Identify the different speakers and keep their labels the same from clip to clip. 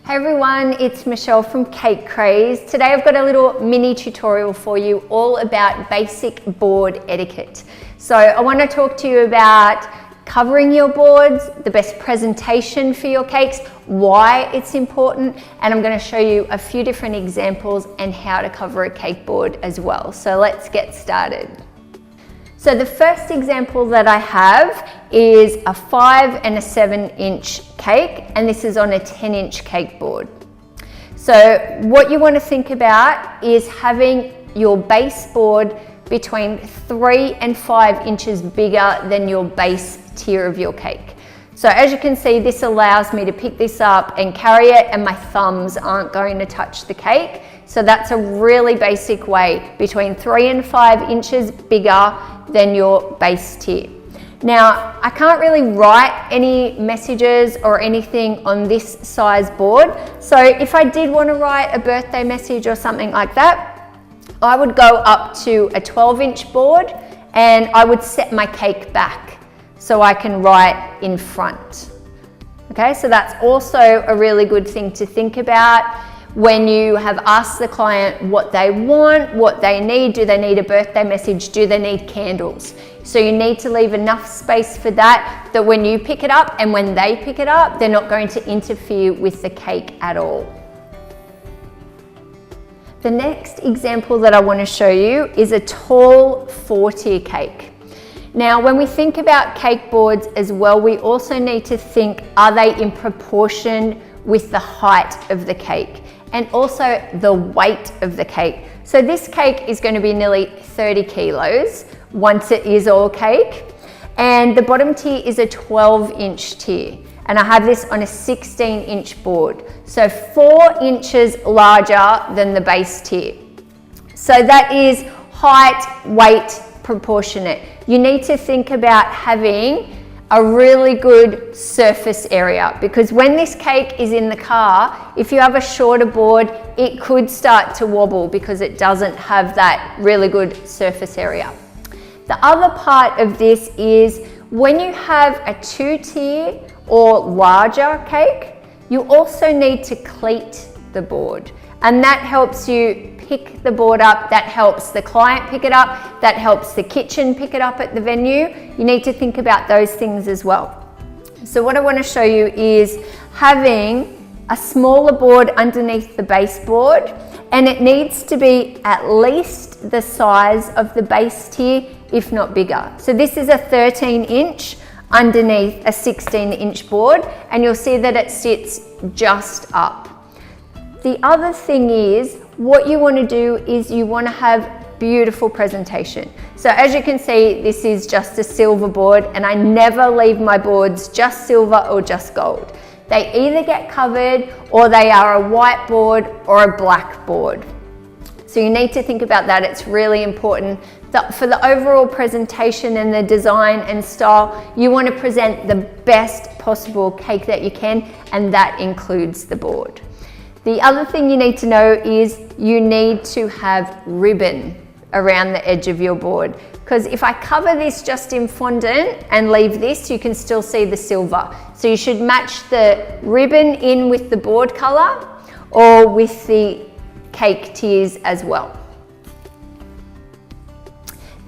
Speaker 1: Hey everyone, it's Michelle from Cake Craze. Today I've got a little mini tutorial for you all about basic board etiquette. So I want to talk to you about covering your boards, the best presentation for your cakes, why it's important, and I'm going to show you a few different examples and how to cover a cake board as well. So let's get started. So the first example that I have is a 5 and a 7-inch cake, and this is on a 10-inch cake board. So what you want to think about is having your base board between 3 and 5 inches bigger than your base tier of your cake. So as you can see, this allows me to pick this up and carry it, and my thumbs aren't going to touch the cake. So that's a really basic way, between 3 and 5 inches bigger than your base tier. Now, I can't really write any messages or anything on this size board. So if I did want to write a birthday message or something like that, I would go up to a 12-inch board and I would set my cake back so I can write in front. Okay, so that's also a really good thing to think about when you have asked the client what they want, what they need. Do they need a birthday message? Do they need candles? So you need to leave enough space for that, that when you pick it up and when they pick it up, they're not going to interfere with the cake at all. The next example that I want to show you is a tall 4-tier cake. Now, when we think about cake boards as well, we also need to think, are they in proportion with the height of the cake and also the weight of the cake? So this cake is going to be nearly 30 kilos once it is all cake, and the bottom tier is a 12-inch tier, and I have this on a 16-inch board, so 4 inches larger than the base tier. So that is height, weight, proportionate. You need to think about having a really good surface area, because when this cake is in the car, if you have a shorter board, it could start to wobble because it doesn't have that really good surface area. The other part of this is when you have a 2-tier or larger cake, you also need to cleat the board, and that helps you pick the board up, that helps the client pick it up, that helps the kitchen pick it up at the venue. You need to think about those things as well. So what I want to show you is having a smaller board underneath the base board, and it needs to be at least the size of the base tier, if not bigger. So this is a 13-inch underneath a 16-inch board, and you'll see that it sits just up. The other thing is, what you want to do is you want to have beautiful presentation. So as you can see, this is just a silver board, and I never leave my boards just silver or just gold. They either get covered or they are a white board or a black board. So you need to think about that. It's really important that for the overall presentation and the design and style, you want to present the best possible cake that you can, and that includes the board. The other thing you need to know is you need to have ribbon around the edge of your board, because if I cover this just in fondant and leave this, you can still see the silver. So you should match the ribbon in with the board color or with the cake tiers as well.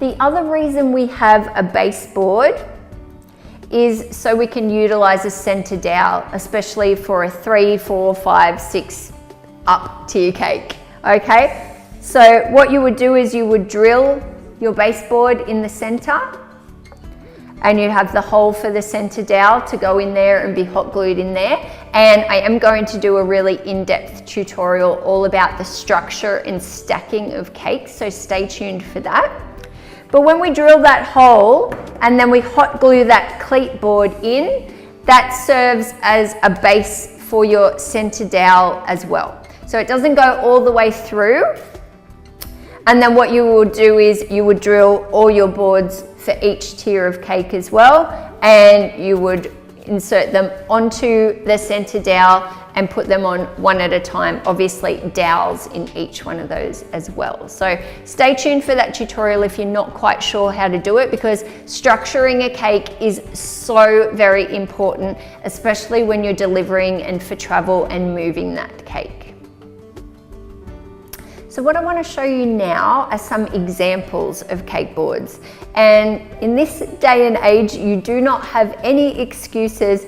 Speaker 1: The other reason we have a base board is so we can utilize a center dowel, especially for a 3, 4, 5, 6 up tier cake. Okay, so what you would do is you would drill your baseboard in the center, and you'd have the hole for the center dowel to go in there and be hot glued in there. And I am going to do a really in-depth tutorial all about the structure and stacking of cakes, so stay tuned for that. But when we drill that hole and then we hot glue that cleat board in, that serves as a base for your center dowel as well. So it doesn't go all the way through. And then what you will do is you would drill all your boards for each tier of cake as well, and you would insert them onto the center dowel and put them on one at a time, obviously dowels in each one of those as well. So stay tuned for that tutorial if you're not quite sure how to do it, because structuring a cake is so very important, especially when you're delivering and for travel and moving that cake. So what I want to show you now are some examples of cake boards. And in this day and age, you do not have any excuses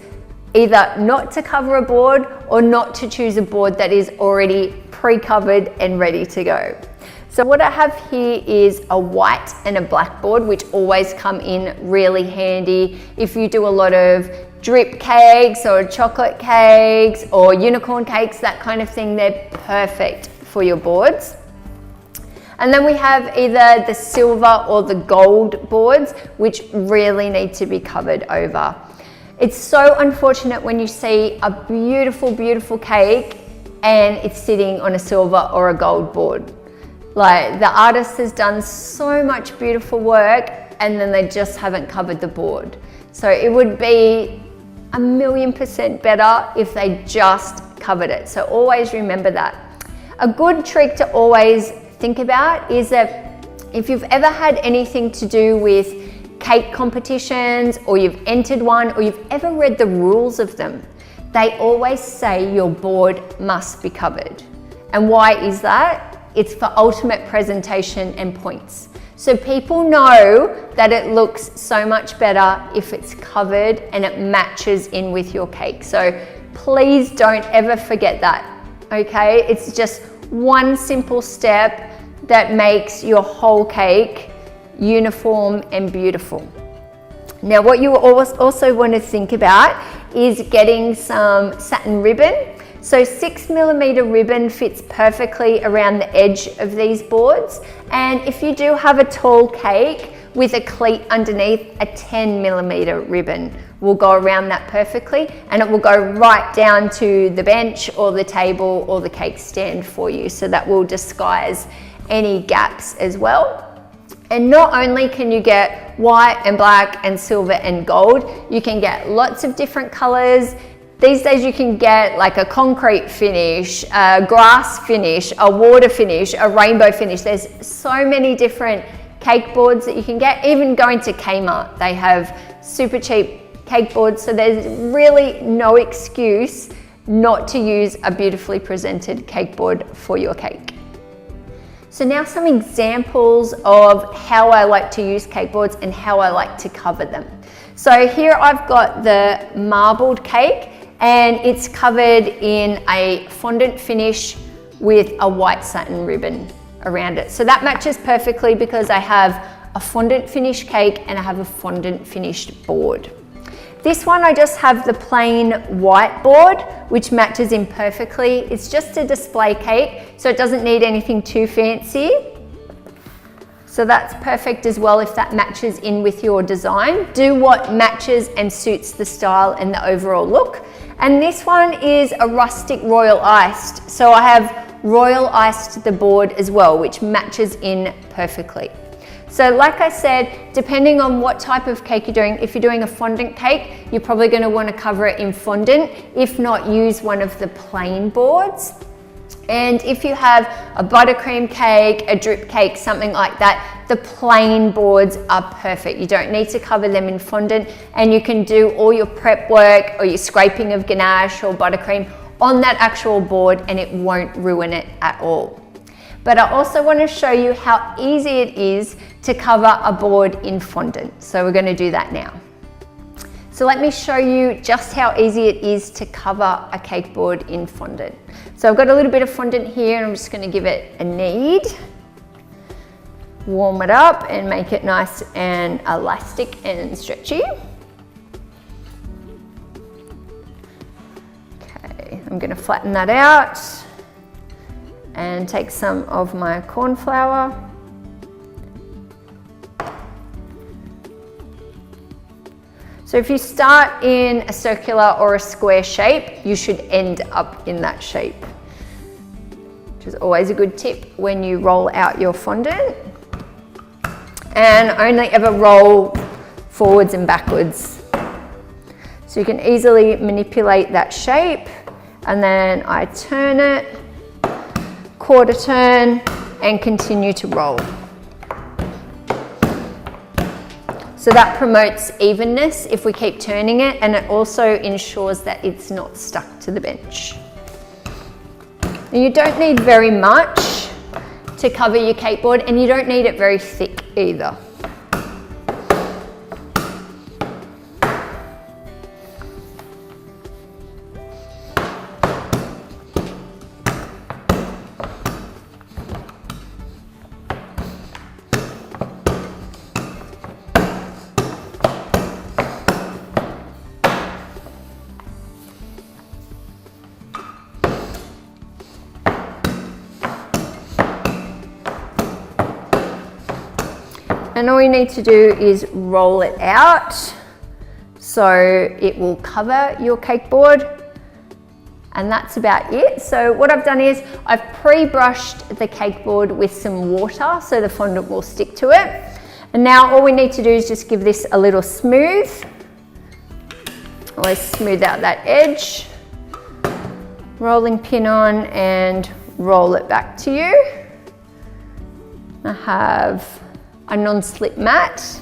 Speaker 1: either not to cover a board or not to choose a board that is already pre-covered and ready to go. So what I have here is a white and a black board, which always come in really handy if you do a lot of drip cakes or chocolate cakes or unicorn cakes, that kind of thing. They're perfect for your boards. And then we have either the silver or the gold boards, which really need to be covered over. It's so unfortunate when you see a beautiful, beautiful cake and it's sitting on a silver or a gold board. Like, the artist has done so much beautiful work and then they just haven't covered the board. So it would be 1,000,000% better if they just covered it. So always remember that. A good trick to always think about is that if you've ever had anything to do with cake competitions, or you've entered one, or you've ever read the rules of them, they always say your board must be covered. And why is that? It's for ultimate presentation and points. So people know that it looks so much better if it's covered and it matches in with your cake. So please don't ever forget that, okay? It's just one simple step that makes your whole cake uniform and beautiful. Now, what you also want to think about is getting some satin ribbon. So 6mm ribbon fits perfectly around the edge of these boards. And if you do have a tall cake with a cleat underneath, a 10mm ribbon will go around that perfectly, and it will go right down to the bench or the table or the cake stand for you. So that will disguise any gaps as well. And not only can you get white and black and silver and gold, you can get lots of different colors. These days you can get like a concrete finish, a grass finish, a water finish, a rainbow finish. There's so many different cake boards that you can get. Even going to Kmart, they have super cheap cake boards. So there's really no excuse not to use a beautifully presented cake board for your cake. So now some examples of how I like to use cake boards and how I like to cover them. So here I've got the marbled cake, and it's covered in a fondant finish with a white satin ribbon around it. So that matches perfectly because I have a fondant finish cake and I have a fondant finished board. This one I just have the plain white board, which matches in perfectly. It's just a display cake, so it doesn't need anything too fancy. So that's perfect as well if that matches in with your design. Do what matches and suits the style and the overall look. And this one is a rustic royal iced. So I have royal iced the board as well, which matches in perfectly. So like I said, depending on what type of cake you're doing, if you're doing a fondant cake, you're probably going to want to cover it in fondant. If not, use one of the plain boards. And if you have a buttercream cake, a drip cake, something like that, the plain boards are perfect. You don't need to cover them in fondant, and you can do all your prep work or your scraping of ganache or buttercream on that actual board and it won't ruin it at all. But I also want to show you how easy it is to cover a board in fondant. So we're going to do that now. So let me show you just how easy it is to cover a cake board in fondant. So I've got a little bit of fondant here and I'm just going to give it a knead. Warm it up and make it nice and elastic and stretchy. Okay, I'm going to flatten that out and take some of my corn flour. So if you start in a circular or a square shape, you should end up in that shape, which is always a good tip when you roll out your fondant. And only ever roll forwards and backwards. So you can easily manipulate that shape. and then I turn it, quarter turn, and continue to roll. So that promotes evenness if we keep turning it, and it also ensures that it's not stuck to the bench. And you don't need very much to cover your cake board, and you don't need it very thick either. And all you need to do is roll it out so it will cover your cake board, and that's about it. So what I've done is I've pre-brushed the cake board with some water so the fondant will stick to it. And now all we need to do is just give this a little smooth. Always smooth out that edge. Rolling pin on and roll it back to you. I have a non-slip mat,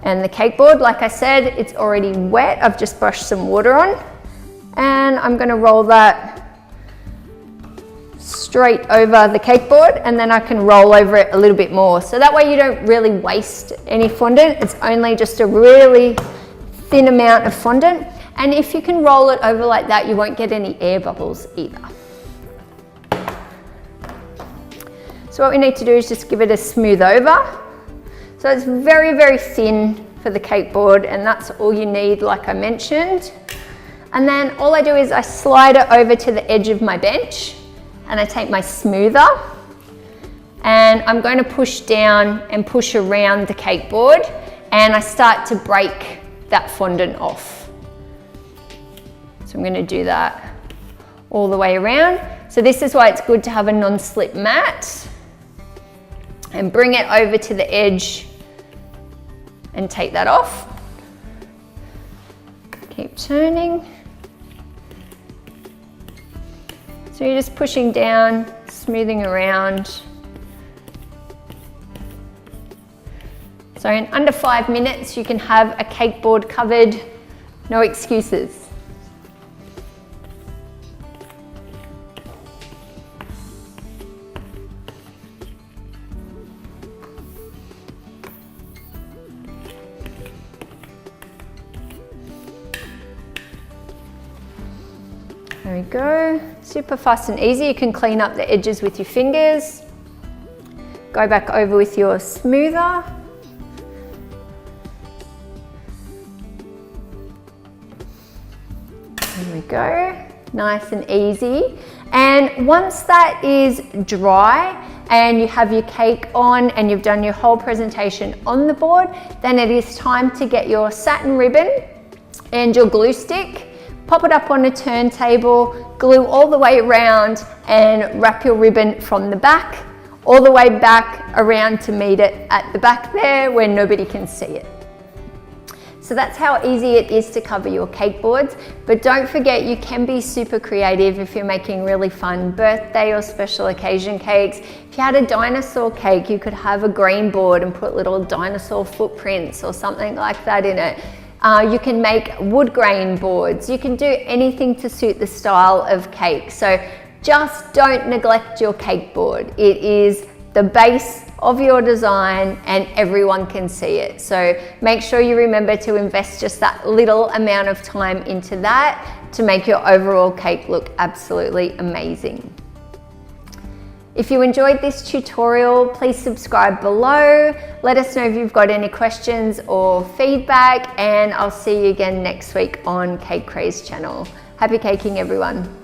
Speaker 1: and the cake board, like I said, it's already wet. I've just brushed some water on, and I'm going to roll that straight over the cake board, and then I can roll over it a little bit more. So that way you don't really waste any fondant. It's only just a really thin amount of fondant, and if you can roll it over like that, you won't get any air bubbles either. So what we need to do is just give it a smooth over. So it's very, very thin for the cake board, and that's all you need, like I mentioned. And then all I do is I slide it over to the edge of my bench, and I take my smoother, and I'm going to push down and push around the cake board, and I start to break that fondant off. So I'm going to do that all the way around. So this is why it's good to have a non-slip mat, and bring it over to the edge and take that off. Keep turning. So you're just pushing down, smoothing around. So in under 5 minutes, you can have a cake board covered, no excuses. There we go, super fast and easy. You can clean up the edges with your fingers. Go back over with your smoother. There we go, nice and easy. And once that is dry and you have your cake on and you've done your whole presentation on the board, then it is time to get your satin ribbon and your glue stick. Pop it up on a turntable, glue all the way around, and wrap your ribbon from the back all the way back around to meet it at the back there where nobody can see it. So that's how easy it is to cover your cake boards. But don't forget, you can be super creative if you're making really fun birthday or special occasion cakes. If you had a dinosaur cake, you could have a green board and put little dinosaur footprints or something like that in it. You can make wood grain boards. You can do anything to suit the style of cake. So just don't neglect your cake board. It is the base of your design and everyone can see it. So make sure you remember to invest just that little amount of time into that to make your overall cake look absolutely amazing. If you enjoyed this tutorial, please subscribe below. Let us know if you've got any questions or feedback, and I'll see you again next week on Cake Craze channel. Happy caking, everyone.